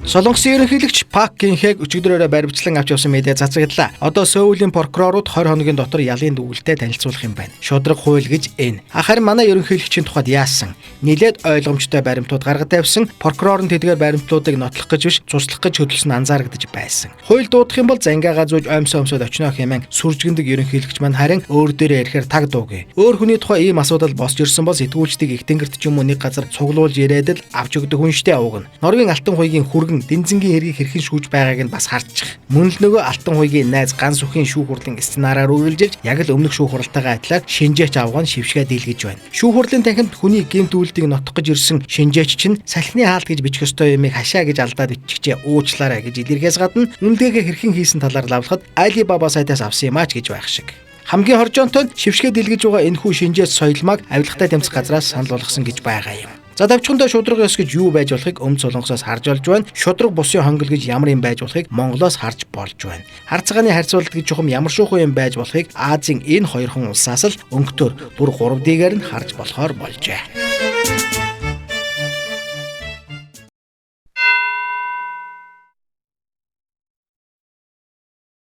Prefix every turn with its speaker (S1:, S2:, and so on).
S1: Солонгосын ерөнхийлөгч Пак Гинхэг өчигдрөөрөө баримтлан авч явсан медиа цацагдлаа. Одоо Сөүлийн прокурорууд 20 хоногийн дотор ялын дүгнэлтэд танилцуулах юм байна. Шудраг хууль гэж энэ. Харин манай ерөнхийлөгчийн тухайд яасан? Нилээд ойлгомжтой баримтууд гаргаж тавьсан. Прокурор нь тэдгээр баримтлуудыг нотлох гэж биш, цуслах гэж хөдөлсөн анзаарагдаж байсан. Хууль дуудах юм бол зангаагаа зүүж оймсоод очно хэмээн сүржгэндэг ерөнхийлөгч маань харин өөр дээрээ ирэхээр таг дуугүй. Өөр хүний тухай ийм асуудал босч ирсэн бол сэтгүүлчдийг их тэнгэрт ч юм уу нэг газар цуглуулж ирээд л авч өгдөг хүн штэ авгна. Норвегийн алтан хуйгийн хүргэн Дэнзэнгийн хэргийг хэрхэн шүүж байгааг нь бас харчих. Мөн л нөгөө алтан хуйгийн найз ганс үхийн шүүх хурлын сценараар үргэлжилж яг л өмнөх шүүх хуралтайгаа адилаар шинжээч авган шившгээ дийлгэж байна. Шүүх хурлын танхимд хүний гэмт үйлдэлийг нотох гэж ирсэн шинжээч чинь салхины хаалт гэж бичих ёстой юмыг хашаа гэж алдаад иччихжээ уучлаарай гэж илэрхээс гадна үнэлгээгээ хэрхэн хийсэн талаар лавлахад Alibaba сайтаас авсан юм аач гэж байх шиг. Хамгийн хоржоонтой нь шившгээ дийлгэж байгаа энэхүү шинжээч соёлмаг авилгатай тэмцэх газраас санал болгосон гэж байгаа юм. За давчхандаа шудраг ёс гэж юу байж болохыг Өмнөд Солонгосоос харж олж байна. Шудраг бусын хонгол гэж ямар юм байж болохыг Монголоос харж болж байна. Харцгааны харьцуулалт гэж чухам ямар шуухан юм байж болохыг Азийн энэ хоёр хон улсаас л өнгөтөр бүр 3Д-гээр нь харж болохоор болжээ.